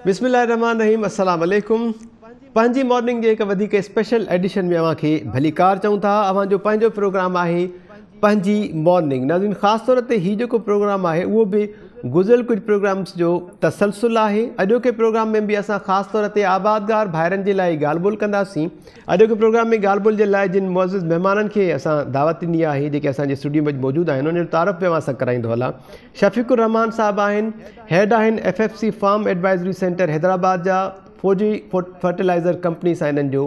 बिस्मिल्लाहिर्रहमानिर्रहीम अस्सलाम वालेकुम। पंहिंजी मॉर्निंग जे हिकु वधीक स्पेशल एडिशन में अव्हां खे भली कार चऊं था। अव्हां जो पंहिंजो प्रोग्राम आहे पंहिंजी मॉर्निंग। नाज़रीन, ख़ासि तौर ते हीउ जेको प्रोग्राम आहे उहो बि गुज़िरियल कुझु प्रोग्राम्स जो तसलसुल आहे। अॼोके प्रोग्राम में बि असां ख़ासि तौर ते आबादगार भाइरनि जे लाइ ॻाल्हि ॿोल कंदासीं। अॼोके प्रोग्राम में ॻाल्हि ॿोल जे लाइ जिन मुअज़्ज़िज़ महिमाननि खे असां दावत ॾिनी आहे, जेके असांजे स्टूडियो में मौजूदु आहिनि, उन्हनि जो तारफ़ बि असां कराईंदो हलां। शफ़ीक़ुर रहमान साहब आहिनि, हेड आहिनि FFC farm advisory centre Hyderabad जा। फौजी फर्टिलाइज़र कंपनी सां इन्हनि जो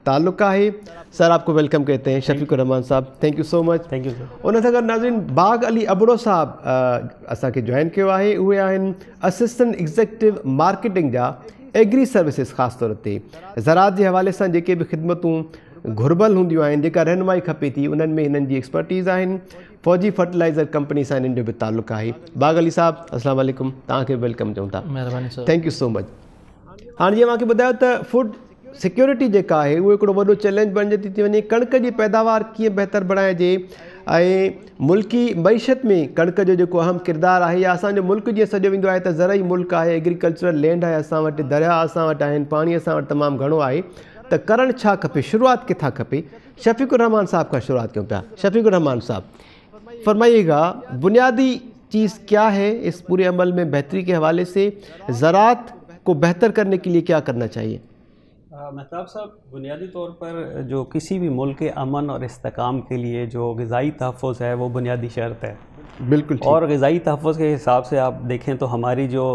ताल्लुक़ आहे। सर, आपको वेलकम कहते हैं शफ़ीक़ुर रहमान साहब। Thank you so much. Thank you sir. उन सां गॾु नाज़रीन बाग अली अबड़ो साहब असांखे जॉइन कयो आहे। उहे आहिनि असिस्टेंट एग्ज़ीक्यूटिव मार्केटिंग जा एग्री सर्विसिस। ख़ासि तौर ते ज़राअत जे हवाले सां जेके बि ख़िदमतूं घुर्बल हूंदियूं आहिनि, जेका रहनुमाई खपे थी, उन्हनि में हिननि जी एक्सपर्टीज़ आहिनि। फौजी फर्टिलाइज़र कंपनी सां हिननि जो बि ताल्लुक़ आहे। बाग अली साहब, अस्सलाम वालेकुम। तव्हांखे वेलकम चऊं था। महिरबानी sir. Thank you so much. हाणे जीअं मूंखे ॿुधायो त फूड सिक्योरिटी जेका आहे उहो हिकिड़ो वॾो चैलेंज बणिजे थी वञे। कणिक जी पैदावार कीअं बहितर बणाइजे ऐं मुल्की मईशत में कणिक जो जेको अहम किरदारु आहे, या असांजो मुल्क जीअं सॼो वेंदो आहे त ज़रई मुल्क आहे, एग्रीकल्चरल लैंड आहे असां वटि, दरिया असां वटि आहिनि, पाणी असां वटि तमामु घणो आहे, त करणु छा खपे, शुरूआत किथां खपे? शफ़ीक़ुर रहमान साहब खां शुरूआत कयूं पिया। शफ़ीक़ुर रहमान साहब, फरमाइएगा बुनियादी चीज़ क्या है इस पूरे अमल में बेहतरी के हवाले से? ज़राअत को बेहतर करने के लिए क्या करना चाहिए? महताब साहब, बुनियादी तौर पर जो किसी भी मुल्क के अमन और इस्तेकाम के लिए जो ग़िज़ाई तहफ़्फ़ुज़ है वो बुनियादी शर्त है। बिल्कुल ठीक। और ग़िज़ाई तहफ़्फ़ुज़ के हिसाब से आप देखें तो हमारी जो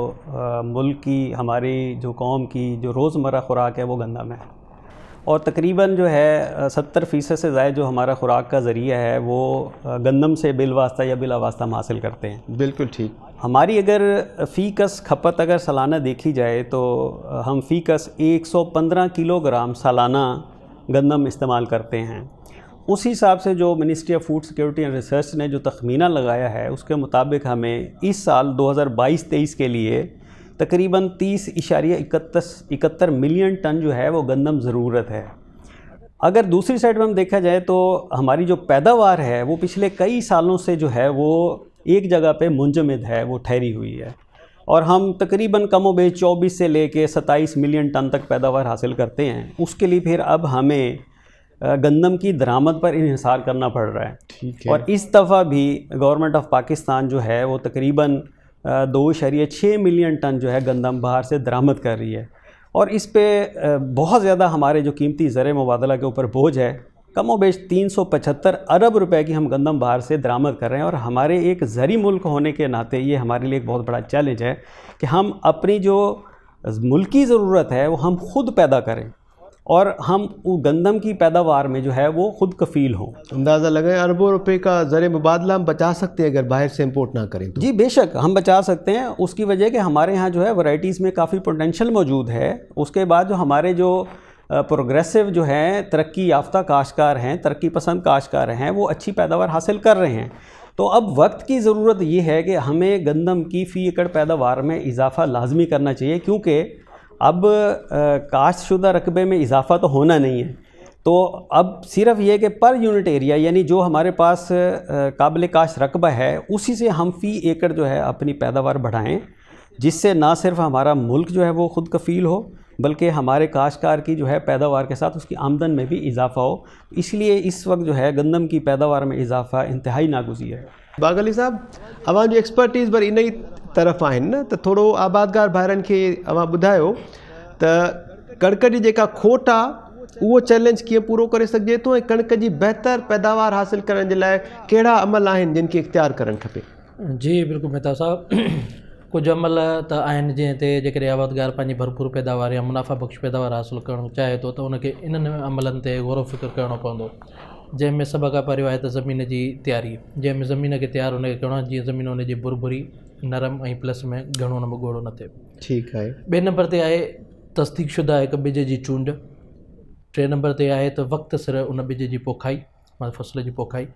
मुल्क की, हमारी जो कौम की जो रोज़मर्रा ख़ुराक है वो गंदम है, और तकरीबन जो है 70% से ज़ायद जो हमारा ख़ुराक का ज़रिया है वो गंदम से बिलवास्ता या बिलावास्ता हम हासिल करते हैं। बिल्कुल ठीक। हमारी अगर फ़ीकस खपत अगर सालाना देखी जाए तो हम फ़ीकस 115 किलोग्राम सालाना गंदम इस्तेमाल करते हैं। उस हिसाब से जो ministry of food security and research ने जो तखमीना लगाया है, उसके मुताबिक हमें इस साल 2022-23 के लिए तकरीबन 30.71 मिलियन टन जो है वो गंदम ज़रूरत है। अगर दूसरी साइड में हम देखा जाए तो हमारी जो पैदावार है वो पिछले कई सालों से जो है वो एक जगह पे मुंजमद है, वो ठहरी हुई है, और हम तकरीबन कमोबेश 24 से लेके 27 मिलियन टन तक पैदावार हासिल करते हैं। उसके लिए फिर अब हमें गंदम की दरामद पर इन्हिसार करना पड़ रहा है। ठीक है। और इस दफ़ा भी गवर्नमेंट ऑफ पाकिस्तान जो है वो तकरीबन 2.6 मिलियन टन जो है गंदम बाहर से दरामद कर रही है, और इस पे बहुत ज़्यादा हमारे जो कीमती ज़र मुबादला के ऊपर बोझ है। कमोबेश 375 अरब रुपए की हम गंदम बाहर से दरामद कर रहे हैं, और हमारे एक ज़री मुल्क होने के नाते ये हमारे लिए एक बहुत बड़ा चैलेंज है कि हम अपनी जो मुल्की ज़रूरत है वो हम खुद पैदा करें, और हम वो गंदम की पैदावार में जो है वो खुद कफ़ील हों। अंदाज़ा लगाएं अरबों रुपए का ज़र मुबादला हम बचा सकते हैं अगर बाहर से इंपोर्ट ना करें तो। जी बेशक हम बचा सकते हैं। उसकी वजह कि हमारे यहाँ जो है वैरायटीज़ में काफ़ी पोटेंशियल मौजूद है। उसके बाद जो हमारे जो प्रोग्रेसिव जो हैं, तरक्की याफ्ता काश्तकार हैं, तरक्की पसंद काश्तकार हैं, वो अच्छी पैदावार हासिल कर रहे हैं। तो अब वक्त की ज़रूरत ये है कि हमें गंदम की फ़ी एकड़ पैदावार में इजाफ़ा लाजमी करना चाहिए, क्योंकि अब काश्तशुदा रकबे में इजाफ़ा तो होना नहीं है। तो अब सिर्फ ये कि पर यूनिट एरिया, यानी जो हमारे पास काबिल काश्त रकबा है, उसी से हम फ़ी एकड़ जो है अपनी पैदावार बढ़ाएं, जिससे ना सिर्फ हमारा मुल्क जो है वो खुद कफ़ील हो, बल्कि हमारे काश्तकार की जो है पैदावार के साथ उसकी आमदन में भी इजाफ़ा हो। इसलिए इस वक्त जो है गंदम की पैदावार में इजाफ़ा इंतहाई नागुज़ीर है। बाग अली साहब, अवां जो एक्सपर्टीज़ पर इन ई तरफ़ आहिनि न, त थोरो आबादगार भाइरनि खे अवां ॿुधायो त कणिक जी जेका खोट आहे उहो चैलेंज कीअं पूरो करे सघिजे थो, ऐं कणिक जी बहितर पैदावार हासिल करण जे लाइ कहिड़ा अमल आहिनि जिन खे इख़्तियार करणु खपे? जी बिल्कुलु मेहता साहब, कुझु अमल त आहिनि जंहिं ते जेकॾहिं आबादगार पंहिंजी भरपूर पैदावार या मुनाफ़ा बख़्श पैदावार हासिलु करणु चाहे थो त उनखे इन्हनि अमलनि ते गौर फ़िक्र करणो पवंदो, जंहिंमें सभ खां पहिरियों आहे त ज़मीन जी तयारी, जंहिंमें ज़मीन खे तयारु हुनखे करिणो आहे जीअं ज़मीन हुनजी बुरबुरी नरम ऐं प्लस में घणो न ॻोड़ो न थिए। ठीकु आहे। ॿिए नंबर ते आहे तस्दीक़ शुदा हिकु ॿिज जी चूंड। टे नंबर ते आहे त वक़्त सिर उन ॿिज जी पोखाई, माना फसल जी पोखाई।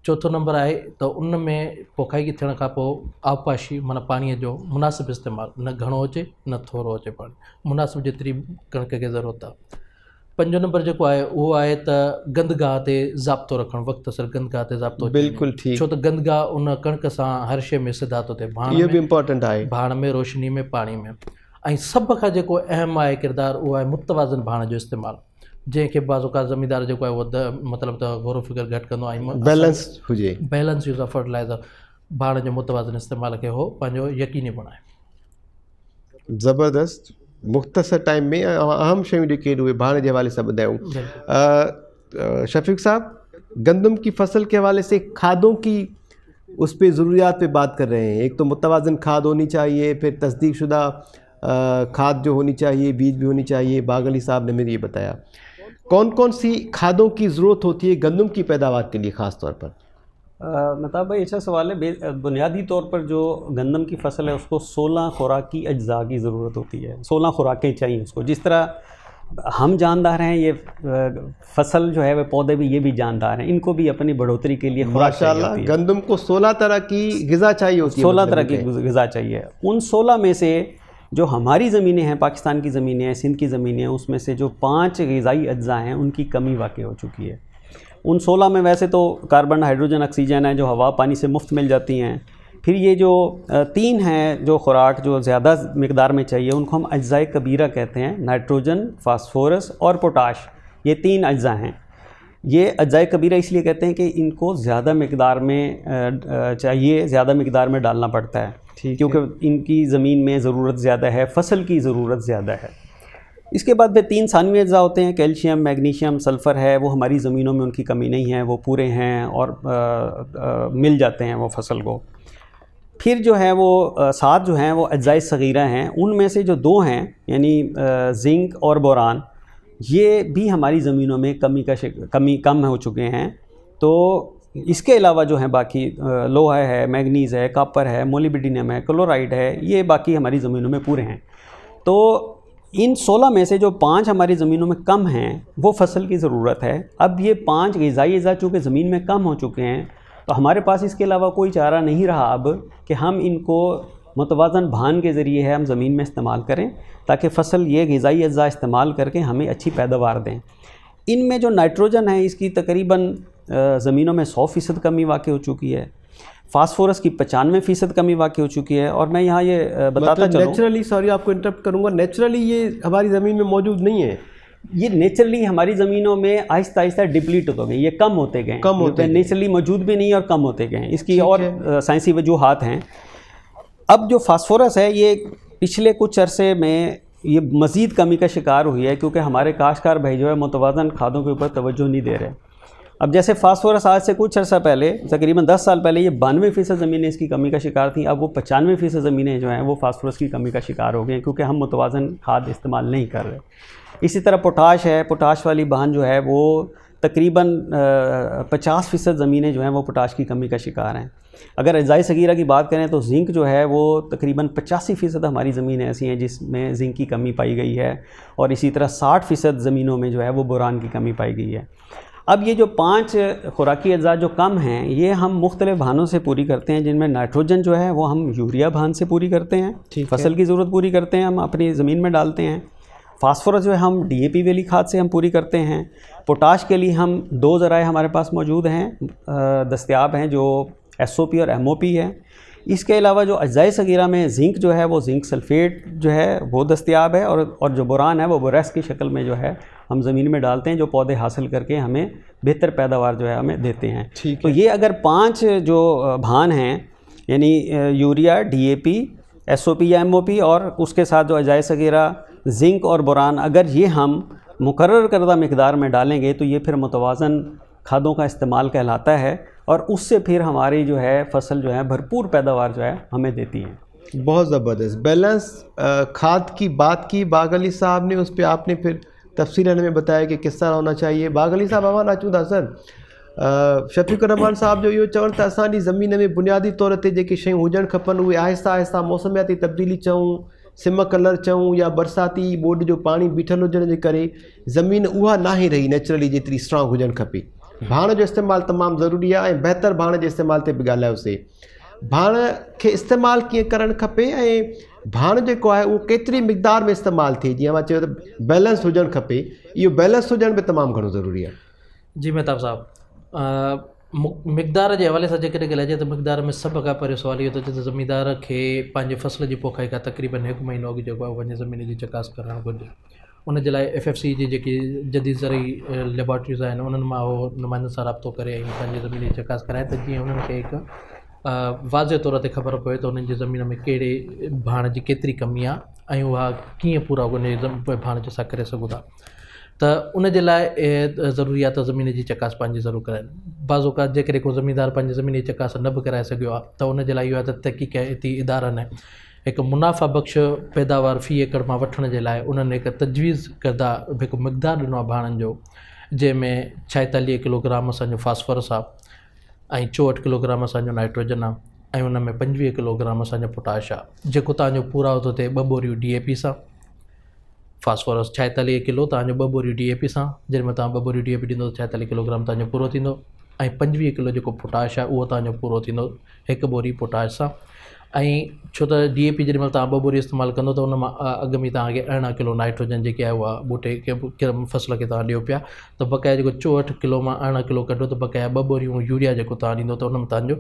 चौथों नंबर आहे त उन में पोखाई थियण खां पोइ आबपाशी, माना पाणीअ जो मुनासिबु इस्तेमालु, न घणो अचे न थोरो अचे, पाणी मुनासिबु जेतिरी कणिक खे ज़रूरत आहे। पंजो नंबर जेको आहे उहो आहे त गंदगाह ते ज़ाब्तो रखणु, वक़्त सर गंदगाह ते ज़ाब्तो। बिल्कुलु ठीकु। छो त गंदगाह उन कणिक सां हर शइ में सिधा थो थिए, इहो बि इम्पोर्टेंट आहे, भाण में, रोशनी में, पाणी में। ऐं सभ खां जेको अहम आहे किरदारु उहो आहे मुतवाज़न भाण जो इस्तेमालु, जंहिंखे बाज़ ज़मींदार जेको आहे उहो मतिलबु त गौर फिकर घटि कंदो आहे, बैलेंस हुजे, बैलेंस यूज़ ऑफ फर्टिलाइज़र, भाण जो मुतवाज़न इस्तेमाल खे हो पंहिंजो यकीनी बणाए। ज़बरदस्त, मुख़्तसर टाइम में अहम शयूं जेके उहे भाण जे हवाले सां ॿुधायूं। शफ़ीक साहब, गंदम की फसल के हवाले से खादों की उस पर ज़रूरियात पे बात कर रहे हैं। एक तो मुतवाज़न खाद होनी चाहिए, फिर तस्दीक शुदा खाद जो होनी चाहिए, बीज भी होनी चाहिए। बाग अली साहब ने मुझे ये बताया कौन कौन सी खादों की ज़रूरत होती है गंदम की पैदावार के लिए ख़ास तौर पर। मतलब भाई अच्छा सवाल है। बुनियादी तौर पर जो गंदम की फसल है उसको 16 खुराकी अज्जा की ज़रूरत होती है, 16 खुराकें चाहिए उसको। जिस तरह हम जानदार हैं, ये फसल जो है वह पौधे भी ये भी जानदार हैं, इनको भी अपनी बढ़ोतरी के लिए खुराक चाहिए। गंदम को 16 तरह की ग़िज़ा चाहिए होती है, 16 तरह की ग़िज़ा चाहिए। उन 16 में से जो हमारी ज़मीनें हैं, पाकिस्तान की ज़मीनें हैं, सिंध की ज़मीनें हैं, उसमें से जो 5 ग़िज़ाई अज्जा हैं उनकी कमी वाक़ई हो चुकी है। उन 16 में वैसे तो कार्बन, हाइड्रोजन, ऑक्सीजन है जो हवा पानी से मुफ्त मिल जाती हैं। फिर ये जो 3 हैं जो खुराक जो ज़्यादा मकदार में चाहिए उनको हम अज्जाए कबीरा कहते हैं। नाइट्रोजन, फास्फोरस और पोटाश, ये 3 अज्जा हैं। ये अज्जाए कबीरा इसलिए कहते हैं कि इनको ज़्यादा मकदार में चाहिए, ज़्यादा मकदार में डालना पड़ता है क्योंकि इनकी ज़मीन में ज़रूरत ज़्यादा है, फसल की ज़रूरत ज़्यादा है। इसके बाद फिर 3 सानवी अज्जा होते हैं, कैल्शियम, मैग्नीशियम, सल्फ़र है, वो हमारी ज़मीनों में उनकी कमी नहीं है, वो पूरे हैं और मिल जाते हैं वो फसल को। फिर जो है वो 7 जो हैं वो अज्जाए सगीरा हैं। उनमें से जो 2 हैं यानी जिंक और बोरान, ये भी हमारी ज़मीनों में कम हो चुके हैं। तो इसके अलावा जो है बाकी लोहा है, मैग्नीज़ है, कॉपर है, मोलिब्डेनम है, क्लोराइड है, ये बाकी हमारी ज़मीनों में पूरे हैं। तो इन 16 में से जो 5 हमारी ज़मीनों में कम हैं वो फसल की ज़रूरत है। अब ये 5 ग़िज़ाई अज्जा चूँकि ज़मीन में कम हो चुके हैं तो हमारे पास इसके अलावा कोई चारा नहीं रहा अब कि हम इनको मुतवाज़न भान के ज़रिए है हम ज़मीन में इस्तेमाल करें ताकि फ़सल ये ग़िज़ाई अज्जा इस्तेमाल करके हमें अच्छी पैदावार दें। इनमें जो नाइट्रोजन है इसकी तकरीबन ज़मीनों में 100% कमी वाक़ई हो चुकी है। फास्फोरस की 95% कमी वाक़ई हो चुकी है। और मैं यहाँ ये बताता चलूँ, नेचुरली, सॉरी आपको इंटरप्ट करूँगा, नेचुरली ये हमारी ज़मीन में मौजूद नहीं है। ये नेचुरली हमारी ज़मीनों में आहिस्ता आहिस्ता डिप्लीट होते गए, ये कम होते गए, कम होते गए, नेचुरली मौजूद भी नहीं और कम होते गए। इसकी और साइंसी वजूहात हैं। अब जो फास्फोरस है ये पिछले कुछ अरसे में ये मज़ीद कमी का शिकार हुई है क्योंकि हमारे काश्तकार भाई जो है मुतवाज़न खादों के ऊपर तवज्जो नहीं दे रहे। अब जैसे फास्फोरस आज से कुछ अर्सा पहले, तकरीबन 10 साल पहले, ये 92% ज़मीनें इसकी कमी का शिकार थी। अब वो 95% ज़मीनें जो हैं वो फास्फोरस की कमी का शिकार हो गई हैं क्योंकि हम मुतवाज़न खाद इस्तेमाल नहीं कर रहे। इसी तरह पोटाश है, पोटाश वाली बहन जो है वो तकरीबन 50% ज़मीनें जो हैं वो पोटाश की कमी का शिकार हैं। अगर अज्जाए सगीरा की बात करें तो जिंक जो है वो तकरीबन 85% हमारी ज़मीनें ऐसी हैं जिसमें जिंक की कमी पाई गई है। और इसी तरह 60% ज़मीनों में जो है वो बोरान की कमी पाई गई है। अब ये जो 5 खुराकी अज्जा जो कम हैं ये हम मुख्तलिफ भानों से पूरी करते हैं, जिनमें नाइट्रोजन जो है वो हम यूरिया भान से पूरी करते हैं, फसल की ज़रूरत पूरी करते हैं, हम अपनी ज़मीन में डालते हैं। फास्फोरस जो है हम DAP वाली खाद से हम पूरी करते हैं। पोटाश के लिए हम 2 ज़राए हमारे पास मौजूद हैं, दस्तयाब हैं, जो SOP और MOP है। इसके अलावा जो अज्जाए सगीरा में जिंक जो है वो जिंक सल्फेट जो है वो दस्तयाब है और जो बोरान है वो बोरेक्स की शक्ल में जो है हम ज़मीन में डालते हैं, जो पौधे हासिल करके हमें बेहतर पैदावार जो है हमें देते हैं। तो ये अगर 5 जो भान हैं यानी यूरिया, DAP, SOP या MOP और उसके साथ जो अज्जाए सगीरा, जिंक और बोरान, अगर ये हम मुकर्रर करदा मकदार में डालेंगे तो ये फिर मुतवाज़न खादों का इस्तेमाल कहलाता है और उससे फिर हमारी जो है फसल जो है भरपूर पैदावार जो है हमें देती है। बहुत ज़बरदस्त बैलेंस खाद की बात की बाग अली साहब ने, उस पर आपने फिर तफसीलन में बताया कि किस तरह होना चाहिए। बाग अली साहब अवां अचूं था सर, शफ़ीक़ुर रहमान साहब जो इहो चवनि त असांजी ज़मीन में बुनियादी तौर ते जेके शयूं हुजणु खपनि उहे आहिस्ता आहिस्ता मौसमियाती तब्दीली चऊं, सिम कलर चऊं या बरसाती बोड जो पाणी बीठल हुजण जे करे ज़मीन उहा नाहे रही नेचुरली जेतिरी स्ट्रॉन्ग हुजणु खपे। भाण जो इस्तेमालु तमामु ज़रूरी आहे ऐं बहितर भाण जे इस्तेमाल ते बि ॻाल्हायोसीं। भाण खे इस्तेमालु कीअं करणु खपे ऐं भाण जेको आहे उहो केतिरी मिक़दार में इस्तेमालु थिए, जीअं मां चयो त बैलेंस हुजणु खपे, इहो बैलेंस हुजणु बि तमामु घणो ज़रूरी आहे। जी मेहताब साहब, मिक़दार जे हवाले सां जेकॾहिं ॻाल्हाइजे त मिक़दार में सभ खां पहिरियों सुवाल इहो थो अचे त ज़मींदार खे पंहिंजे फसल जी पोखाई खां तक़रीबन 1 महीनो अॻु जेको आहे पंहिंजे ज़मीन जी चकास करणु घुरिजे। उन जे लाइ FFC जी जेकी जदीद ज़रई लेबॉरेटरीज़ आहिनि उन्हनि मां उहो नुमाइंदनि सां राब्तो करे ऐं पंहिंजी ज़मीन जी चकास कराए त जीअं उन्हनि खे हिकु वाज़े तौर ते ख़बर पए त उन्हनि जी ज़मीन में कहिड़े भाण जी केतिरी कमी आहे ऐं उहा कीअं पूरा उन भाण जे सां करे सघूं था। त उन जे लाइ ज़रूरी आहे त ज़मीन जी चकास पंहिंजी ज़रूरु कराइनि। बाज़ औक़ात जेकॾहिं को ज़मीनदार पंहिंजी ज़मीन जी चकास न बि कराए सघियो आहे त उन जे लाइ इहो आहे त तहक़ीक़ाती इदारनि हिकु मुनाफ़ा बख़्श पैदावार फ़ी एकड़ मां वठण जे लाइ उन्हनि हिकु तजवीज़ करदा हिकु मिक़दार ॾिनो आहे भाणनि जो, जंहिंमें 46 किलोग्राम असांजो फास्फोरस आहे ऐं 64 किलोग्राम असांजो नाइट्रोजन आहे ऐं उन में 25 किलोग्राम असांजो पोटाश आहे, जेको तव्हांजो पूरा थो थिए 2 बोरियूं DAP सां। फास्फोरस 46 किलो तव्हांजो 2 बोरियूं DAP सां, जंहिंमें तव्हां 2 बोरियूं DAP ॾींदो 46 किलोग्राम तव्हांजो पूरो थींदो ऐं 25 किलो जेको पोटाश आहे उहो तव्हांजो पूरो थींदो 1 बोरी पोटाश सां। ऐं छो त DAP जेॾी महिल तव्हां 2 बोरी इस्तेमालु कंदो त उन मां अॻु में तव्हांखे 18 किलो नाइट्रोजन जेकी आहे उहा ॿूटे के फसल खे तव्हां ॾियो पिया, त बक़ाया जेको 64 किलो मां 18 किलो कढो त बक़ाया 2 बोरियूं यूरिया जेको तव्हां ॾींदो त उन में तव्हांजो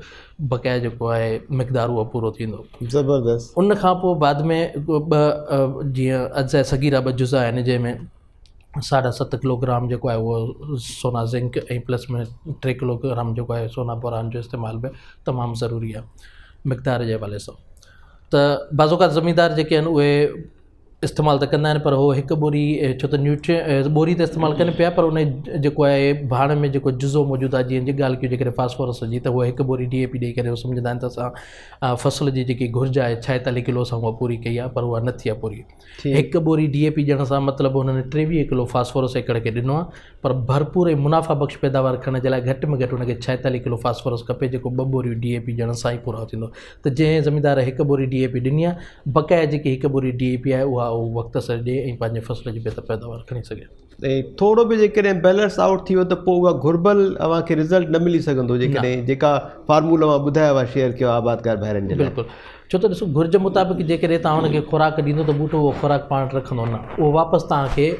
बक़ाया जेको आहे मिक़दार उहो पूरो थींदो। ज़बरदस्त। उन खां पोइ बाद में जीअं अज़ा सगीरा 2 जुज़ा आहिनि जंहिंमें 7.5 किलोग्राम जेको आहे उहो सोना ज़िंक ऐं प्लस में 3 किलोग्राम जेको आहे सोना बोरान जो इस्तेमालु बि तमामु ज़रूरी आहे मिक़दार जे हवाले सां। त बाज़ औक़ात ज़मींदार जेके आहिनि उहे इस्तेमालु त कंदा आहिनि पर उहो 1 बोरी छो त बोरी त इस्तेमालु कनि पिया पर उन जेको आहे भाण में जेको जुज़ो मौजूदु आहे जीअं जी ॻाल्हि कयूं जेकॾहिं फास्फोरस जी त उहो 1 बोरी DAP ॾेई करे उहो सम्झंदा आहिनि त असां फसल जी जेकी घुर्ज आहे 46 किलो सां उहा पूरी कई आहे, पर उहा न थी आहे पूरी। 1 बोरी DAP ॾियण सां मतिलबु हुननि 23 किलो फास्फोरस एकड़ खे ॾिनो आहे, पर भरपूर ऐं मुनाफ़ा बख़्श पैदावार खणण जे लाइ घटि में घटि हुनखे 46 किलो फास्फोरस खपे, जेको 2 बोरियूं DAP ॾियण सां ई पूरो थींदो। त जंहिं ज़मीनदार 1 बोरी DAP ॾिनी आहे, बक़ाया जेकी 1 बोरी DAP आहे उहा वक़्त सां ॾिए ऐं पंहिंजे फसल जी बहितर पैदावार खणी सघे। ऐं थोरो बि जेकॾहिं बैलेंस आउट थी वियो त पोइ उहा घुर्बल अव्हांखे रिज़ल्ट न मिली सघंदो, जेकॾहिं जेका फार्मूला मां ॿुधायो आहे शेयर कयो आहे आबादकार भाइरनि जे लाइ। बिल्कुलु, छो त ॾिसो घुर्ज मुताबिक़ जेकॾहिं तव्हां हुनखे खुराक ॾींदो त ॿूटो उहो खुराक पाण रखंदो न, उहो वापसि तव्हांखे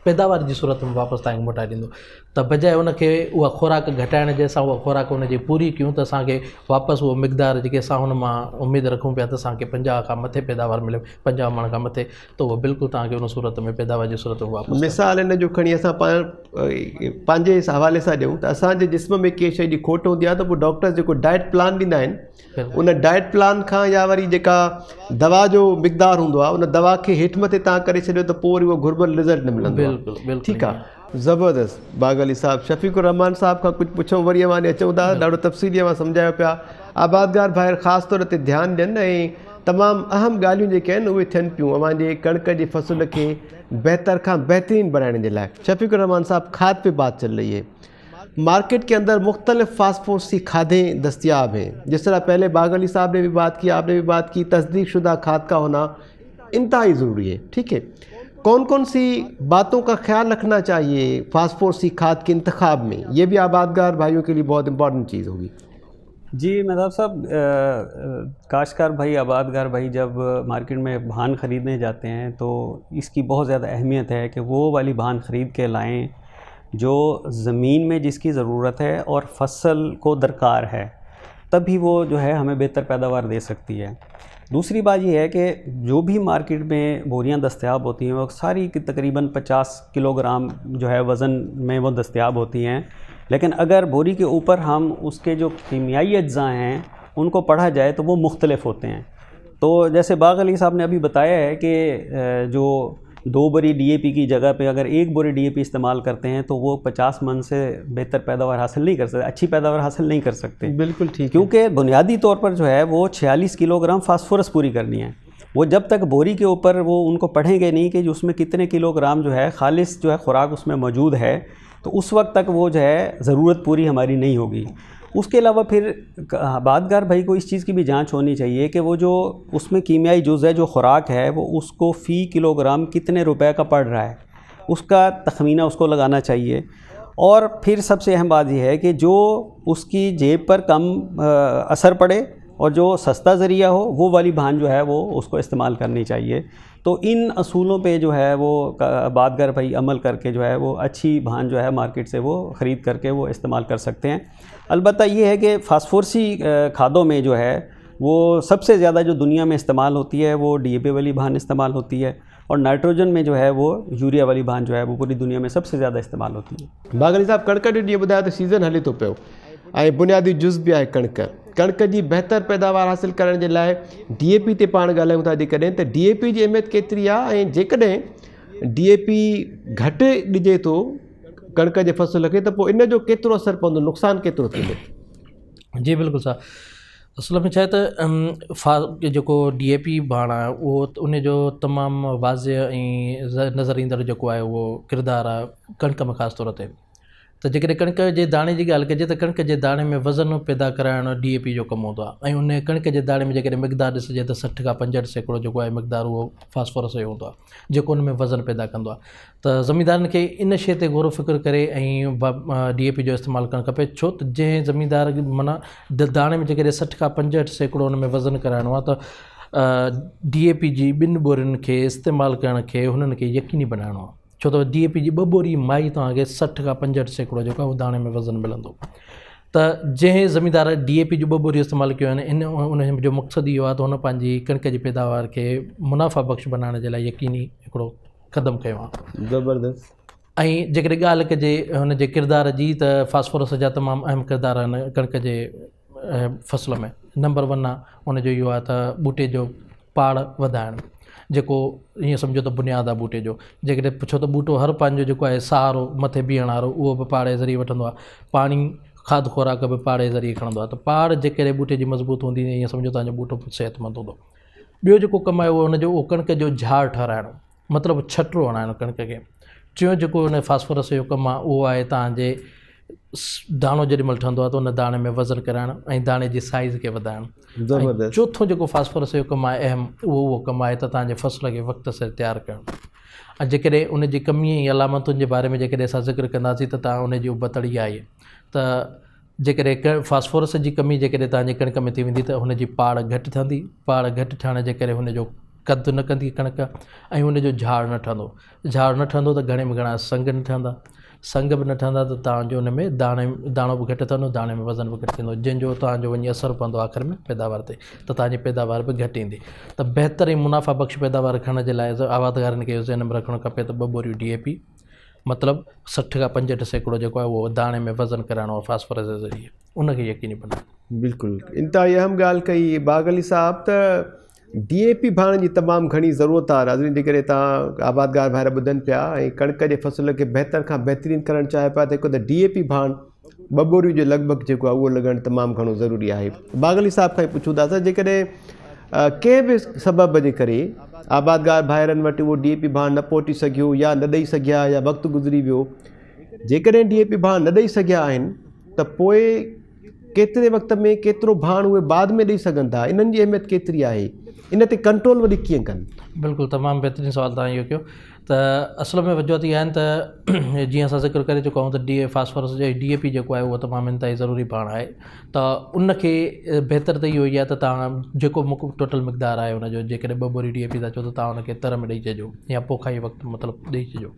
पैदावार जी सूरत में वापसि तव्हांखे मोटाए ॾींदो। त बजाए उनखे उहा खुराक घटाइण जे असां उहा खुराक हुनजी पूरी कयूं त असांखे वापसि उहो मिक़दार जेके असां हुन मां उमेदु रखूं पिया त असांखे 50 खां मथे पैदावार मिले, 50 मण खां मथे, त उहो बिल्कुलु तव्हांखे उन सूरत में पैदावार जी सूरत में वापसि। मिसाल इन जो खणी असां पंहिंजे हवाले सां ॾियूं त असांजे जिस्म में कंहिं शइ जी खोट हूंदी आहे त पोइ डॉक्टर जेको डाइट प्लान ॾींदा आहिनि उन डाइट प्लान खां या वरी जेका दवा जो मिक़दार हूंदो आहे उन दवा खे हेठि मथे तव्हां करे छॾियो त पोइ वरी उहो घुर्बल रिज़ल्ट न मिलंदो। बिल्कुलु ठीकु आहे, ज़बरदस्त। बाग़ अली साहब, शफ़ीक़ुर रहमान साहब खां कुझु पुछूं वरी अवां अचूं था, ॾाढो तफ़सीलीअ मां सम्झायो पिया। आबादगार भाइर ख़ासि तौर ते ध्यानु ॾियनि ऐं तमामु अहम ॻाल्हियूं जेके आहिनि उहे थियनि पियूं अव्हांजे कणिक जी फसल खे बेहतर खां बहितरीन बनाने के लिए। शफीकुर रहमान साहब, खाद पे बात चल रही है। मार्केट के अंदर मुख्तलिफ फास्फोरसी खादें दस्तियाब हैं, जिस तरह पहले बाग़ अली साहब ने भी बात की, आपने भी बात की, तस्दीक शुदा खाद का होना इंतहाई ज़रूरी है। ठीक है, कौन कौन सी बातों का ख्याल रखना चाहिए फास्फोरसी खाद के इंतखाब में, ये भी आबादगार भाइयों के लिए बहुत इंपॉर्टेंट चीज़ होगी। जी मेहताब साहब, काश्तकार भाई, आबादगार भाई जब मार्केट में धान ख़रीदने जाते हैं तो इसकी बहुत ज़्यादा अहमियत है कि वो वाली धान ख़रीद के लाएं जो ज़मीन में जिसकी ज़रूरत है और फसल को दरकार है, तभी वो जो है हमें बेहतर पैदावार दे सकती है। दूसरी बात ये है कि जो भी मार्केट में बोरियां दस्तयाब होती हैं वो सारी की तकरीबन 50 किलोग्राम जो है वज़न में वो दस्तयाब होती हैं, लेकिन अगर बोरी के ऊपर हम उसके जो कीमियाई अज्जा हैं उनको पढ़ा जाए तो वो मुख्तलिफ होते हैं। तो जैसे बाग़ अली साहब ने अभी बताया है कि जो 2 बोरी DAP की जगह पे अगर 1 बोरी DAP इस्तेमाल करते हैं तो वो 50 मन से बेहतर पैदावार हासिल नहीं कर सकते, अच्छी पैदावार हासिल नहीं कर सकते। बिल्कुल ठीक, क्योंकि बुनियादी तौर पर जो है वो 46 किलोग्राम फास्फोरस पूरी करनी है। वो जब तक बोरी के ऊपर वो उनको पढ़ेंगे नहीं कि उसमें कितने किलोग्राम जो है खालिस जो है खुराक उसमें मौजूद है, तो उस वक्त तक वो जो है ज़रूरत पूरी हमारी नहीं होगी। उसके अलावा फिर आबादगार भाई को इस चीज़ की भी जांच होनी चाहिए कि वो जो उसमें कीमियाई जुज़ है, जो खुराक है, वो उसको फ़ी किलोग्राम कितने रुपए का पड़ रहा है, उसका तखमीना उसको लगाना चाहिए। और फिर सबसे अहम बात यह है कि जो उसकी जेब पर कम असर पड़े और जो सस्ता ज़रिया हो वो वाली धान जो है वो उसको इस्तेमाल करनी चाहिए, तो इन असूलों पे जो है वो आबादगार भाई अमल करके जो है वो अच्छी भान जो है मार्केट से वो ख़रीद करके वो इस्तेमाल कर सकते हैं। अलबत्ता ये है कि फास्फोरसी खादों में जो है वो सबसे ज़्यादा जो दुनिया में इस्तेमाल होती है वो DAP वाली भान इस्तेमाल होती है, और नाइट्रोजन में जो है वो यूरिया वाली भान जो है वो पूरी दुनिया में सबसे ज़्यादा इस्तेमाल होती है। बागली साहब, कणक जो ॾींहुं ॿुधायो त सीज़न हले थो पियो ऐं बुनियादी जुज़ भी आहे कणक जी बहितर पैदावार हासिल करण जे लाइ DAP ते पाण ॻाल्हायूं था जेकॾहिं त DAP जी अहमियत केतिरी आहे, ऐं जेकॾहिं DAP घटि ॾिजे थो कणक जे फसल खे त पोइ इन जो केतिरो असरु पवंदो, नुक़सानु केतिरो थींदो? जी बिल्कुलु सर, असल में छा आहे त जेको DAP भाण आहे उहो उन जो तमामु वाज़े ऐं नज़र ईंदड़ जेको आहे उहो किरदारु आहे कणक में ख़ासि तौर ते। त जेकॾहिं कणक जे दाणे जी ॻाल्हि कजे त कणक जे दाणे में वज़न पैदा कराइण DAP जो कमु हूंदो आहे, ऐं उन कणक जे दाणे में जेकॾहिं मिक़दारु ॾिसिजे त 60 खां 65% जेको आहे मिक़दारु उहो फास्फोरस जो हूंदो आहे जेको उन में वज़न पैदा कंदो आहे। त ज़मींदारनि खे इन शइ ते गौर फ़िक्र करे ऐं DAP जो इस्तेमालु करणु खपे, छो त जंहिं ज़मींदार माना दाणे में जेकॾहिं 60 खां 65% उन में वज़न कराइणो आहे त DAP जी 2 बोरियुनि खे इस्तेमालु करण खे हुननि खे यकीनी बनाइणो आहे, छो त DAP जी 2 बोरी माई तव्हांखे 60 खां 65% जेको आहे उहो दाणे में वज़न मिलंदो। त जंहिं ज़मींदार DAP जूं 2 बोरियूं इस्तेमालु कयूं आहिनि, उन जो मक़सदु इहो आहे त हुन पंहिंजी कणक जी पैदावार खे मुनाफ़ा बख़्श बनाइण जे लाइ यकीनी हिकिड़ो क़दम कयो आहे। ज़बरदस्त। ऐं जेकॾहिं ॻाल्हि कजे हुन जे किरदार जी त फास्फोरस जा तमामु अहम किरदार आहिनि कणक जे फसल में। नंबर 1 आहे हुनजो इहो आहे त ॿूटे जो पाड़ वधाइणु, जेको ईअं सम्झो त बुनियादु आहे ॿूटे जो। जेकॾहिं पुछो त ॿूटो हर पंहिंजो जेको आहे सहारो मथे बीहण वारो उहो बि पाड़ जे ज़रिए वठंदो आहे, पाणी खाद खुराक बि पाड़ जे ज़रिए खणंदो आहे। त पाड़ जेकॾहिं ॿूटे जी मज़बूत हूंदी ईअं सम्झो तव्हांजो ॿूटो सिहतमंद हूंदो। ॿियो जेको कमु आहे उहो हुनजो उहो कणक जो झाड़ ठाराइणो, मतिलबु छटरो हणाइणो कणक खे। टियों जेको हुन फास्फोरस जो कमु आहे उहो आहे तव्हांजे दाणो जेॾी महिल ठहंदो आहे त उन दाणे में वज़न कराइणु ऐं दाणे जी साइज़ खे वधाइणु। चौथों जेको फास्फोरस जो कमु आहे अहम उहो कमु आहे त तव्हांजे फसल खे वक़्त सिर तयारु करणु। ऐं जेकॾहिं उन जी कमीअ ऐं अलामतुनि जे बारे में जेकॾहिं असां ज़िक्र कंदासीं त तव्हां उन जी उबतड़ी आहे त जेकॾहिं फास्फोरस जी कमी जेकॾहिं तव्हांजे कणक में थी वेंदी त हुनजी पाड़ घटि ठहंदी, पाड़ घटि ठहण जे करे हुनजो कदु न कंदी कणक ऐं हुनजो झाड़ न ठहंदो। झाड़ न ठहंदो त घणे में घणा संग न ठहंदा, संग बि न ठहंदा त तव्हांजो हुन में दाणो बि घटि ठहंदो, दाणे में वज़न बि घटि थींदो, जंहिंजो तव्हांजो वञी असरु पवंदो आख़िर में पैदावार ते, त तव्हांजी पैदावार बि घटि ईंदी। त बहितर ऐं मुनाफ़ा बख़्श पैदावार खणण जे लाइ आबादगारनि खे ज़हन में रखणु खपे त 2 बोरियूं DAP मतिलबु 60 खां 65% जेको आहे उहो दाणे में वज़न कराइणो आहे फास्फोरस जे ज़रिए, उनखे यकीनी बनाइणु। बिल्कुलु इंतिहाई अहम ॻाल्हि कई बागली साहब त DAP भाण जी तमामु घणी ज़रूरत आहे। नाज़रीन जेकॾहिं तव्हां आबादगार भाइर ॿुधनि पिया ऐं कणक जे फसल खे बहितर खां बहितरीन करणु चाहे पिया त हिकु त DAP भाण 2 बोरियूं जो लॻभॻि जेको आहे उहो लॻणु तमामु घणो ज़रूरी आहे। बागली साहब खां ई पुछूं था त जेकॾहिं कंहिं बि सबब जे करे आबादगार भाइरनि वटि उहो DAP भाण न पहुची सघियो या न ॾेई सघिया या वक़्तु गुज़री वियो, जेकॾहिं DAP भाण न ॾेई सघिया आहिनि त पोइ केतिरे वक़्त में केतिरो भाण उहे बाद में ॾेई सघनि था, इन्हनि जी अहमियत केतिरी आहे, इन ते कंट्रोल वरी कीअं कनि? बिल्कुलु तमामु बहितरीनु सवाल तव्हां इहो कयो। त असल में वजूहत इहा आहिनि त जीअं असां ज़िक्र करे चुका आहियूं त फास्फोरस जो DAP जेको आहे उहो तमामु इंतिहाई ज़रूरी भाण आहे। त उनखे बहितर त इहो ई आहे त तव्हां जेको टोटल मिक़दारु आहे हुनजो जेकॾहिं 2 बोरी DAP था चओ त तव्हां हुनखे तर में ॾेई छॾियो या पोखाई वक़्तु मतिलबु ॾेई छॾियो।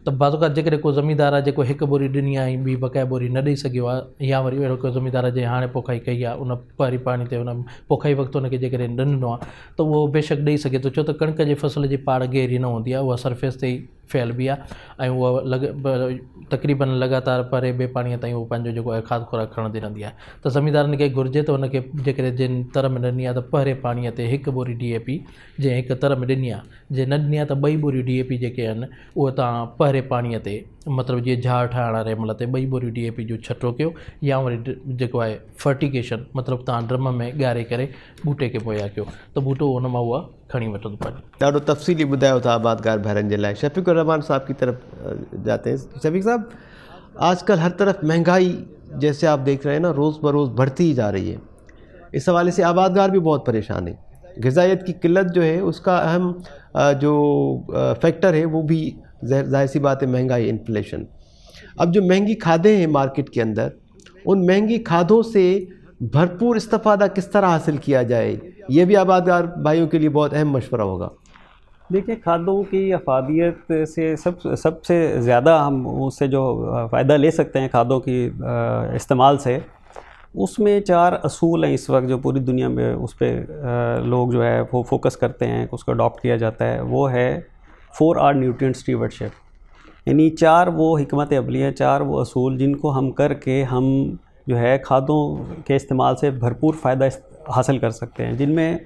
त बाज़ारि जेकॾहिं को ज़मींदार आहे जेको 1 बोरी ॾिनी आहे ऐं ॿी बक़ाया बोरी न ॾेई सघियो आहे, या वरी अहिड़ो को ज़मींदार जे हाणे पोखाई कई आहे उन पहिरीं पाणी ते हुन पोखाई वक़्तु हुनखे जेकॾहिं न ॾिनो आहे त उहो बेशक ॾेई सघे थो, छो त कणक जे फसल जी पाड़ गहरी न हूंदी आहे, उहा सरफेस ते ई फैलबी आहे ऐं उहा तक़रीबन लगातार परे ॿिए पाणीअ ताईं उहो पंहिंजो जेको आहे खाद खुराक खणंदी रहंदी आहे। त ज़मींदारनि खे घुरिजे त हुनखे जेकॾहिं जिन तर में ॾिनी आहे त पहिरें पाणीअ ते 1 बोरी DAP, जंहिं 1 तर में ॾिनी आहे, जंहिं न ॾिनी आहे त 2 बोरियूं DAP जेके आहिनि उहे तव्हां पहिरें पाणीअ ते मतिलबु जीअं झाड़ ठाहिण वारे महिल ते 2 बोरियूं DAP जो छटो कयो, या वरी जेको आहे फर्टिगेशन मतिलबु तव्हां ड्रम में ॻारे करे ॿूटे खे मुहैया कयो त ॿूटो हुन मां उहा खणी वठंदो पाणी। ॾाढो तफ़सीली ॿुधायो था आबादगार भाइरनि जे लाइ। शफ़ीकुर रहमान साहब की तरफ जाते हैं। शफीक साहब, आजकल हर तरफ महंगाई जैसे आप देख रहे हैं ना, रोज़ बरोज़ बढ़ती ही जा रही है। इस हवाले से आबादगार भी बहुत परेशान है। ग़िज़ाइयत की किल्लत जो है उसका अहम जो फैक्टर है वो भी ज़ाहिर सी बात है महंगाई, इन्फ्लेशन। अब जो महंगी खादें हैं मार्केट के अंदर, उन महंगी खादों से भरपूर इस्तिफ़ादा किस तरह हासिल किया जाए, ये भी आबादगार भाइयों के लिए बहुत अहम मशवरा होगा। देखिए, खादों की अफादियत से सबसे ज़्यादा हम उससे जो फ़ायदा ले सकते हैं खादों की इस्तेमाल से, उसमें 4 असूल हैं इस वक्त जो पूरी दुनिया में उस पर लोग जो है वो फोकस करते हैं, उसको अडॉप्ट किया जाता है। वो है 4R न्यूट्रिएंट स्टीवर्डशिप, यानी 4 वो हिकमत अमली हैं, 4 वो असूल जिनको हम करके हम जो है खादों के इस्तेमाल से भरपूर फ़ायदा हासिल कर सकते हैं, जिनमें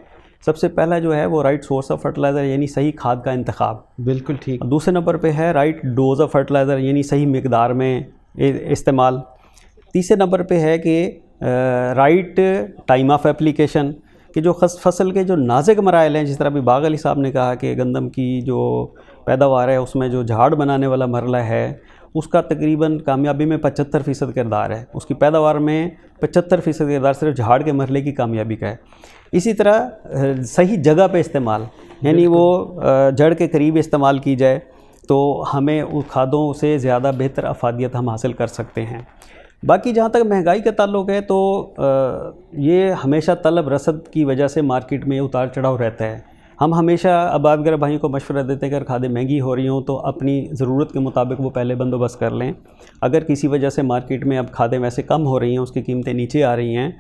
सबसे पहला जो है वो राइट सोर्स ऑफ फर्टिलाइज़र यानी सही खाद का इंतखाब। बिल्कुल ठीक। दूसरे नंबर पे है राइट डोज ऑफ फर्टिलाइज़र यानी सही मिकदार में इस्तेमाल। तीसरे नंबर पे है कि राइट टाइम ऑफ एप्लीकेशन, कि जो फसल के जो नाजुक मराइल हैं, जिस तरह अभी बाग अली साहब ने कहा कि गंदम की जो पैदावार है उसमें जो झाड़ बनाने वाला मरला है उसका तकरीबन कामयाबी में 75% किरदार है, उसकी पैदावार में 75% किरदार सिर्फ झाड़ के मरले की कामयाबी का है। इसी तरह सही जगह पे इस्तेमाल, यानी वो जड़ के करीब इस्तेमाल की जाए तो हमें उन खादों से ज़्यादा बेहतर अफादियत हम हासिल कर सकते हैं। बाकी जहाँ तक महंगाई का ताल्लुक़ है तो ये हमेशा तलब रसद की वजह से मार्केट में उतार चढ़ाव रहता है। हम हमेशा आबादगर भाइयों को मशवरा देते हैं कि अगर खादें महंगी हो रही हों तो अपनी ज़रूरत के मुताबिक वो पहले बंदोबस्त कर लें। अगर किसी वजह से मार्केट में अब खादें वैसे कम हो रही हैं, उसकी कीमतें नीचे आ रही हैं,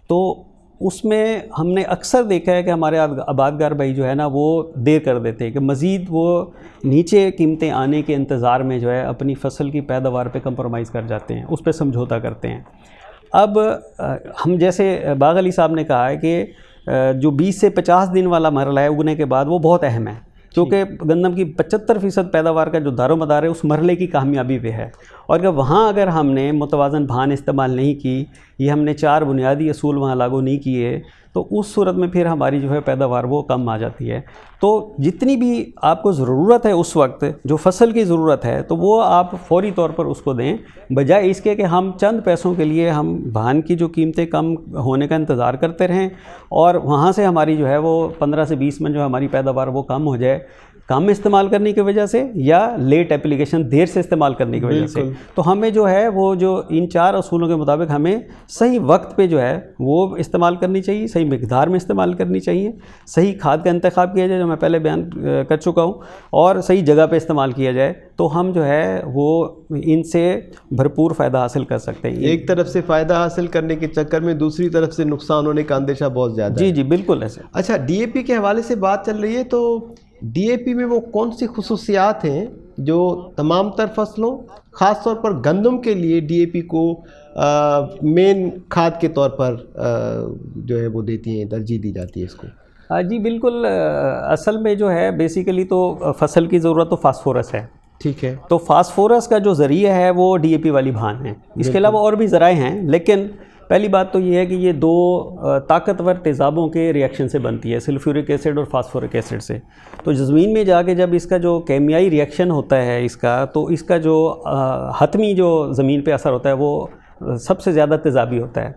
तो उसमें हमने अक्सर देखा है कि हमारे आबादगार भाई जो है ना वो देर कर देते हैं कि मज़ीद वो नीचे कीमतें आने के इंतज़ार में जो है अपनी फसल की पैदावार पे कंप्रोमाइज़ कर जाते हैं, उस पर समझौता करते हैं। अब हम जैसे बाग अली साहब ने कहा है कि जो 20 से 50 दिन वाला मरला है उगने के बाद वो बहुत अहम है, क्योंकि गंदम की 75% पैदावार का जो दारोमदार है उस मरले की कामयाबी पे है। और अगर हमने मुतवाज़न भान इस्तेमाल नहीं की, ये हमने 4 बुनियादी असूल वहाँ लागू नहीं किए, तो उस सूरत में फिर हमारी जो है पैदावार वो कम आ जाती है। तो जितनी भी आपको ज़रूरत है उस वक्त जो फसल की ज़रूरत है तो वो आप फौरी तौर पर उसको दें, बजाय इसके कि हम चंद पैसों के लिए हम भान की जो कीमतें कम होने का इंतज़ार करते रहें और वहाँ से हमारी जो है वो 15 से 20 मन जो हमारी पैदावार वो कम हो जाए, कम इस्तेमाल करने की वजह से या लेट एप्लीकेशन देर से इस्तेमाल करने की वजह से। तो हमें जो है वो जो इन 4 असूलों के मुताबिक हमें सही वक्त पे जो है वो इस्तेमाल करनी चाहिए, सही मिकदार में इस्तेमाल करनी चाहिए, सही खाद का इंतखाब किया जाए जो मैं पहले बयान कर चुका हूँ, और सही जगह पे इस्तेमाल किया जाए, तो हम जो है वो इनसे भरपूर फ़ायदा हासिल कर सकते हैं। एक तरफ से फ़ायदा हासिल करने के चक्कर में दूसरी तरफ से नुकसान होने का अंदेशा बहुत ज़्यादा है। जी जी बिल्कुल ऐसे। अच्छा, DAP के हवाले से बात चल रही है, तो DAP में वो कौन सी खुसूसियात हैं जो तमाम तर फसलों, ख़ास तौर पर गंदम के लिए DAP को मेन खाद के तौर पर जो है वो देती हैं, तरजीह दी जाती है इसको? जी बिल्कुल। असल में जो है बेसिकली तो फसल की ज़रूरत तो फास्फोरस है, ठीक है, तो फास्फोरस का जो ज़रिया है वो DAP वाली भान है। इसके अलावा और भी ज़राए हैं, लेकिन पहली बात तो ये है कि ये 2 ताकतवर तेज़ाबों के रिएक्शन से बनती है, सल्फ्यूरिक एसिड और फास्फोरिक एसिड से। तो ज़मीन में जाके जब इसका जो केमियाई रिएक्शन होता है इसका, तो इसका जो हतमी जो ज़मीन पे असर होता है वो सबसे ज़्यादा तेज़ाबी होता है।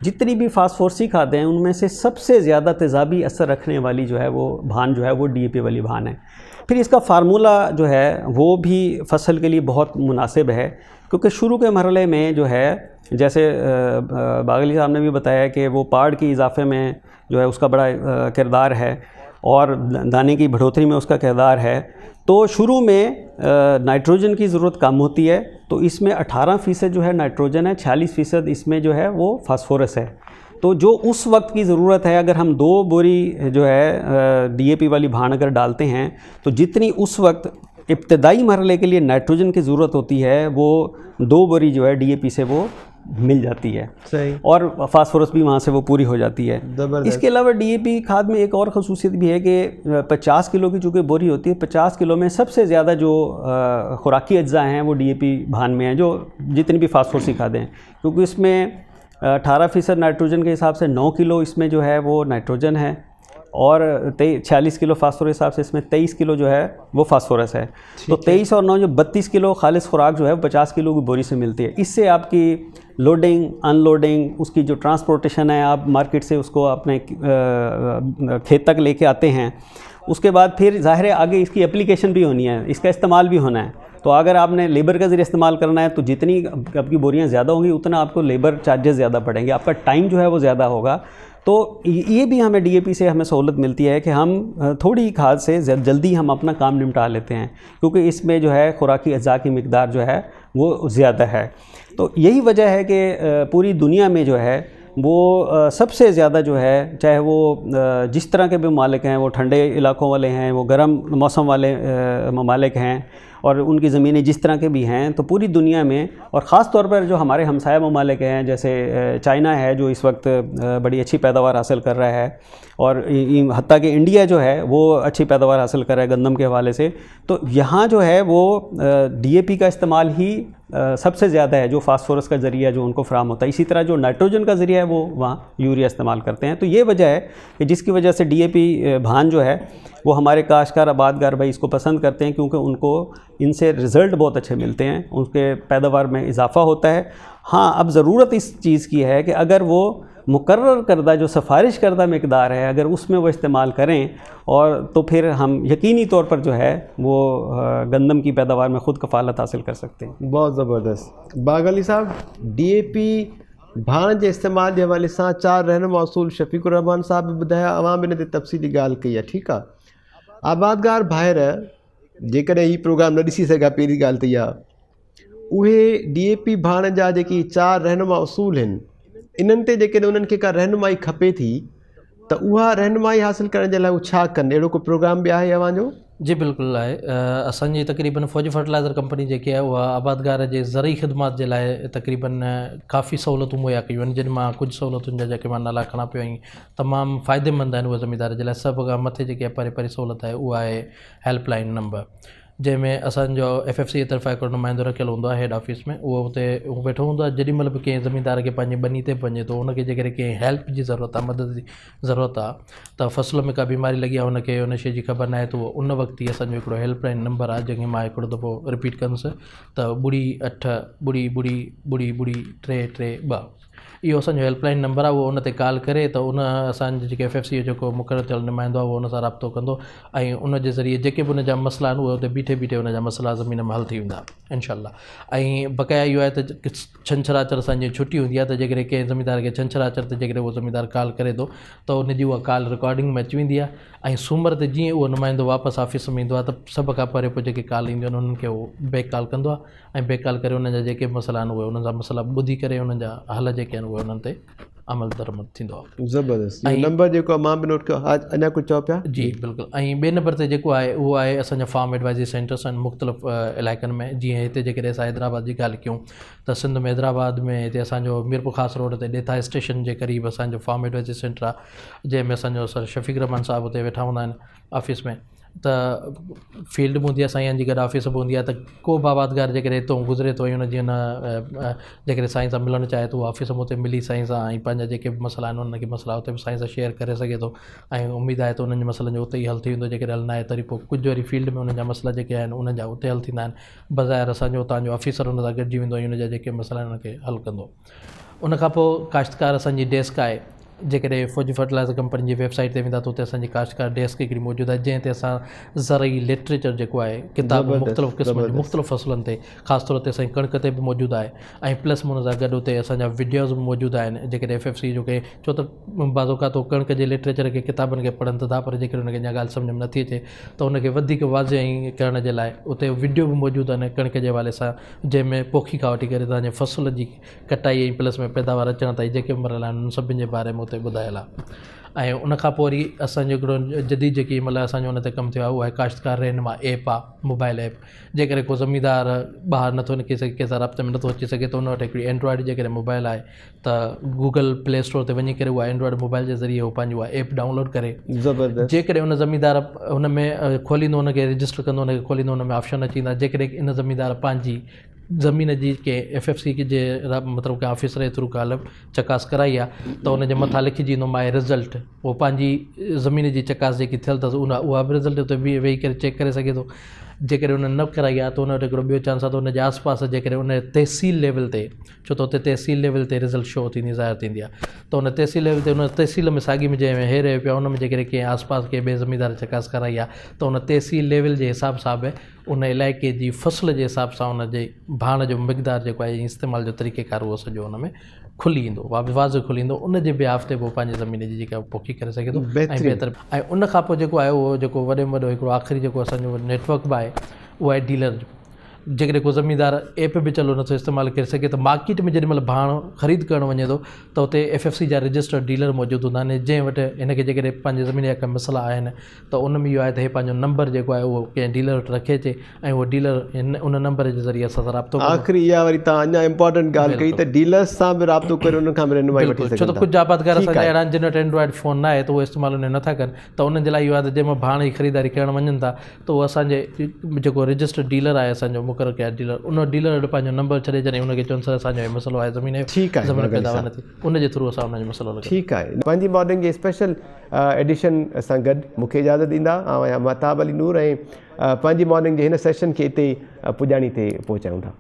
जितनी भी फास्फोरसी खादें हैं उनमें से सबसे ज़्यादा तेज़ाबी असर रखने वाली जो है वो भान जो है वो DAP वाली भान है। फिर इसका फार्मूला जो है वो भी फसल के लिए बहुत मुनासिब है, क्योंकि शुरू के मरहले में जो है जैसे बागली साहब ने भी बताया कि वो पाड़ की इजाफे में जो है उसका बड़ा किरदार है और दाने की बढ़ोतरी में उसका किरदार है। तो शुरू में नाइट्रोजन की ज़रूरत कम होती है, तो इसमें 18% जो है नाइट्रोजन है, 46% इसमें जो है वो फास्फोरस है। तो जो उस वक्त की ज़रूरत है, अगर हम 2 बोरी जो है DAP वाली भान अगर डालते हैं तो जितनी उस वक्त इब्तदाई मरहले के लिए नाइट्रोजन की ज़रूरत होती है वो 2 बोरी जो है DAP से वो मिल जाती है। सही। और फास्फोरस भी वहाँ से वो पूरी हो जाती है। इसके अलावा DAP खाद में एक और खसूसियत भी है कि 50 किलो की चूँकि बोरी होती है, 50 किलो में सबसे ज़्यादा जो खुराकी अज्जा हैं वो DAP भान में हैं, जो जितनी भी फास्फोरसी खादें हैं, क्योंकि इसमें 18% नाइट्रोजन के हिसाब से 9 किलो इसमें जो है वो नाइट्रोजन है और 46 किलो फास्फोरस के हिसाब से इसमें 23 किलो जो है वो फास्फोरस है। तो 23 और 9 जो 32 किलो खालिस खुराक जो है 50 किलो की बोरी से मिलती है। इससे आपकी लोडिंग अनलोडिंग, उसकी जो ट्रांसपोर्टेशन है, आप मार्केट से उसको अपने खेत तक लेके आते हैं, उसके बाद फिर ज़ाहिर है आगे इसकी एप्लीकेशन भी होनी है, इसका इस्तेमाल भी होना है। तो अगर आपने लेबर का ज़रिए इस्तेमाल करना है तो जितनी आपकी बोरियां ज़्यादा होंगी उतना आपको लेबर चार्जेस ज़्यादा पड़ेंगे, आपका टाइम जो है वो ज़्यादा होगा। तो ये भी हमें DAP से हमें सहूलत मिलती है कि हम थोड़ी खाद से जल्दी हम अपना काम निपटा लेते हैं, क्योंकि इसमें जो है खुराकी अज़ा की मिकदार जो है वो ज़्यादा है। तो यही वजह है कि पूरी दुनिया में जो है वो सबसे ज़्यादा जो है, चाहे वो जिस तरह के भी ममालिक हैं, वो ठंडे इलाकों वाले हैं, वो गर्म मौसम वाले ममालिक हैं, और उनकी ज़मीनें जिस तरह के भी हैं, तो पूरी दुनिया में और ख़ास तौर पर जो हमारे हमसाया ममालिक हैं, जैसे चाइना है जो इस वक्त बड़ी अच्छी पैदावार हासिल कर रहा है, और हत्ता कि इंडिया जो है वो अच्छी पैदावार हासिल कर रहा है गंदम के हवाले से, तो यहाँ जो है वो DAP का इस्तेमाल ही सबसे ज़्यादा है, जो फास्फोरस का ज़रिया जो उनको फ़राम होता है। इसी तरह जो नाइट्रोजन का ज़रिया है वो वहाँ यूरिया इस्तेमाल करते हैं। तो ये वजह है कि जिसकी वजह से DAP भान जो है वो हमारे काश्तकार आबादगार भाई इसको पसंद करते हैं, क्योंकि उनको इनसे रिज़ल्ट बहुत अच्छे मिलते हैं, उनके पैदावार में इजाफ़ा होता है। हाँ, अब ज़रूरत इस चीज़ की है कि अगर वो मुकर्रर करदा जो सिफारिश करदा मिकदार है, अगर उसमें वो इस्तेमाल करें, और तो फिर हम यकीनी तौर पर जो है वो गंदम की पैदावार में ख़ुद कफ़ालत हासिल कर सकते हैं। बहुत ज़बरदस्त। बाग़ाली साहब, DAP भाण जे इस्तेमाल जे हवाले सां 4 रहनुमा उसूल शफ़ीकुर रहमान साहब बि ॿुधाया, अवां बि इन ते तफ़सीली ॻाल्हि कई आहे। ठीकु आहे, आबादगार भाइर जेकॾहिं हीउ प्रोग्राम न ॾिसी सघिया, पहिरीं ॻाल्हि त इहा, उहे DAP भाण जा जेकी 4 रहनुमा उसूल आहिनि, इन्हनि ते जेकॾहिं उन्हनि खे का रहनुमाई खपे थी त उहा रहनुमाई हासिल करण जे लाइ उहे छा कनि? अहिड़ो को प्रोग्राम बि आहे अव्हांजो? जी बिल्कुलु आहे। असांजी तक़रीबन फ़ौजी फर्टिलाइज़र कंपनी जेकी आहे उहा आबादगार जे ज़रई ख़िदमात जे लाइ तक़रीबन काफ़ी सहूलतूं मुहैया कयूं आहिनि, जिन मां कुझु सहूलतुनि जा जेके मां नाला खणा पियो ऐं तमामु फ़ाइदेमंद आहिनि उहे ज़मींदार जे लाइ। सभु खां मथे जेकी आहे परे सहूलत आहे उहा आहे हेल्पलाइन नंबर, जंहिंमें असांजो FFC जे तरफ़ां हिकिड़ो नुमाइंदो रखियलु हूंदो आहे हेड ऑफिस में। उहो हुते वेठो हूंदो आहे। जेॾी महिल बि कंहिं ज़मींदार खे पंहिंजी बनी ते वञे थो, उनखे जेकॾहिं कंहिं हेल्प जी ज़रूरत आहे, मदद जी ज़रूरत आहे, त फ़सुल में का बीमारी लॻी आहे, उनखे उन शइ जी ख़बर न आहे, त उहो उन वक़्तु ई असांजो हिकिड़ो हेल्पलाइन नंबर आहे, जंहिंखे मां हिकिड़ो दफ़ो रिपीट कंदुसि त 800000332। इहो असांजो हेल्पलाइन नंबर आहे। उहो उन ते कॉल करे त उन असांजे जेके FFC जो जेको मुक़ररु थियलु नुमाइंदो आहे उहो उन सां राब्तो कंदो, ऐं उन जे ज़रिए जेके बि उन जा मसइला आहिनि उहे उते बीठे उन जा मसइला ज़मीन में हल थी वेंदा इंशाअल्लाह। ऐं बक़ाया इहो आहे त छंछरु असांजी छुटी हूंदी आहे, त जेकॾहिं कंहिं ज़मींदार खे छंछरु ते जेकॾहिं उहो ज़मींदार कॉल करे थो त उनजी उहा कॉल रिकॉर्डिंग में अची वेंदी आहे, ऐं सूमर ते जीअं उहो नुमाइंदो वापसि ऑफिस में ईंदो आहे त सभ खां परे पोइ जेके कॉल ईंदियूं आहिनि उन्हनि खे उहो बैक कॉल कंदो आहे, ऐं बैक कॉल करे उन जा जेके मसइला आहिनि उहे उन जा मसइला ॿुधी करे उन्हनि जा हल जेके आहिनि उहे उन्हनि ते अमल दरमद थींदो आहे। ज़बरदस्त। नंबर जेको मां बि नोट कयो, अञा कुझु चओ पिया? जी बिल्कुलु। ऐं ॿिए नंबर ते जेको आहे उहो आहे असांजा फार्म एडवाइज़री सेंटर्स आहिनि मुख़्तलिफ़ इलाइक़नि में। जीअं हिते जेकॾहिं असां हैदराबाद जी ॻाल्हि कयूं त सिंध में हैदराबाद में हिते असांजो मीरपुर ख़ासि रोड ते ॾेथा स्टेशन जे क़रीब असांजो फार्म एडवाइज़री सेंटर आहे, जंहिंमें असांजो सर शफ़ीक रहमान साहिबु हुते वेठा हूंदा आहिनि ऑफिस में। त फील्ड बि हूंदी आहे साईं जी, गॾु ऑफिस बि हूंदी आहे, त को बि आबादगार जेकॾहिं हितां गुज़रे थो ऐं हुन जी जेकॾहिं साईं सां मिलणु चाहे थो, ऑफिस में हुते मिली साईं सां ऐं पंहिंजा जेके बि मसइला आहिनि उनखे मसइला हुते बि साईं सां शेयर करे सघे थो, ऐं उमेदु आहे त उन्हनि जे मसइलनि जो उते ई हल थी वेंदो। जेकॾहिं हल न आहे तरी पोइ कुझु वरी फील्ड में उन्हनि जा मसइला जेके आहिनि उन्हनि जा उते हल थींदा आहिनि, बज़ाहिर असांजो उतां जो ऑफिसर उन सां गॾिजी वेंदो ऐं उन जा जेके मसइला आहिनि उनखे हल कंदो। उनखां पोइ काश्तकार असांजी डेस्क आहे, जेकॾहिं फ़ौजी फर्टिलाइज़र कंपनी जी वेबसाइट ते वेंदा त उते असांजी काश्तकार डेस्क हिकिड़ी मौजूदु आहे, जंहिं ते असां ज़रई लिटरेचर जेको आहे किताब मुख़्तलिफ़ क़िस्म जी मुख़्तलिफ़ फ़सुलनि ते, ख़ासि तौर ते असांजी कणिक ते बि मौजूदु आहे, ऐं प्लस हुन सां गॾु उते असांजा वीडियोज़ बि मौजूदु आहिनि। जेकॾहिं FFC जो के छो त बाज़ोकात कणिक जे लिटरेचर खे किताबनि खे पढ़नि था, पर जेकॾहिं हुनखे अञा ॻाल्हि सम्झ में नथी अचे त उनखे वधीक वाज़े करण जे लाइ उते वीडियो बि मौजूदु आहिनि कणिक जे हवाले सां, जंहिंमें पोखी खां वठी करे तव्हांजे फ़सुल जी कटाई ऐं प्लस में पैदावार अचण ताईं जेके मरल आहिनि उन सभिनि जे बारे में उते ॿुधायल आहे। ऐं उनखां पोइ वरी असांजो हिकिड़ो जदीद जेकी मतिलबु असांजो हुन ते कमु थियो आहे उहा आहे काश्तकार रहनुमा ऐप आहे, मोबाइल ऐप। जेकॾहिं को ज़मींदार ॿाहिरि नथो निकिरी सघे, कंहिंसां राब्ते में नथो अची सघे त उन वटि हिकिड़ी एंड्रॉइड जेकॾहिं मोबाइल आहे त गूगल प्ले स्टोर ते वञी करे उहा एंड्रॉइड मोबाइल जे ज़रिए उहो पंहिंजी उहा ऐप डाउनलोड करे, जेकॾहिं उन ज़मींदार हुन में खोलींदो, हुनखे रजिस्टर कंदो, हुनखे खोलींदो, हुन में ऑप्शन अची वेंदा। जेकॾहिं इन ज़मींदार पंहिंजी ज़मीन जी के FFC जे मतिलबु कंहिं ऑफिसर जे थ्रू ॻाल्हि चकास कराई आहे त उनजे मथां लिखिजी ईंदो माए रिज़ल्ट, उहो पंहिंजी ज़मीन जी चकास जेकी थियल अथसि उहा बि रिज़ल्ट उते बि वेही करे चेक करे सघे थो। जेकॾहिं उन न कराई आहे त उन वटि हिकिड़ो ॿियो चांस आहे त उनजे आसपास जेकॾहिं उन तहसील लेवल ते, छो त उते तहसील लेवल ते रिज़ल्ट शो थींदी, ज़ाहिर थींदी आहे, त उन तहसील लेवल ते उन तहसील में साॻी में जंहिंमें हे रहे पियो उन में जेकॾहिं कंहिं आसपास के ॿिए ज़मींदार चकास कराई आहे त उन तहसील लेवल जे हिसाब सां बि उन इलाइक़े जी फ़सुल जे हिसाब सां उन जे भाण जो मिक़दार जेको आहे इस्तेमाल जो तरीक़ेकार उहो सॼो उन में खुली ईंदो, वाज़ खुली ईंदो, उन जे बिहाफ ते पोइ पंहिंजे ज़मीन जी जेका पोखी करे सघे थो ऐं बहितर। ऐं उन खां पोइ जेको आहे उहो जेको वॾे में वॾो हिकिड़ो आख़िरी जेको असांजो नेटवर्क बि आहे उहो आहे डीलर जो। जेकॾहिं को ज़मीनदार ऐप बि चलो नथो इस्तेमालु करे सघे त मार्केट में जेॾी महिल भाण ख़रीद करणु वञे थो त उते FFC जा रजिस्टर्ड डीलर मौजूदु हूंदा आहिनि, जंहिं वटि हिनखे जेकॾहिं पंहिंजे ज़मीन जा कंहिं मसइला आहिनि त उन में इहो आहे त हे पंहिंजो नंबर जेको आहे उहो कंहिं डीलर वटि रखे अचे ऐं उहो डीलर उन नंबर जे ज़रिए असां सां राब्तो। आख़िरी इहा वरी तव्हां अञा इम्पोर्टेंट ॻाल्हि कई त डीलर्स सां बि राब्तो करे उन खां बि रहनुमाई वठी सघनि। छो त कुझु आबादकार असांजा अहिड़ा आहिनि जिन वटि एंड्रॉइड फ़ोन न आहे त उहे इस्तेमालु उन नथा कनि, त उन्हनि जे लाइ इहो आहे त जंहिंमें भाण जी ख़रीदारी करणु वञनि था त उहो असांजे जेको रजिस्टर्ड डीलर आहे असांजो मुक़ररु कयल डीलर, उन डीलर वटि पंहिंजो नंबर छॾे जॾहिं उनखे चवनि सर असांजो मसइलो आहे ज़मीन ज़मीन पैदावार न थी, उनजे थ्रू असां उनजो मसइलो लॻायूं। ठीकु आहे। पंहिंजी मॉर्निंग जे स्पेशल एडिशन सां गॾु मूंखे इजाज़त ॾींदा ऐं महताब अली नूर ऐं पंहिंजी मॉर्निंग जे हिन सेशन खे हिते पुॼाणी ते पहुचायूं था।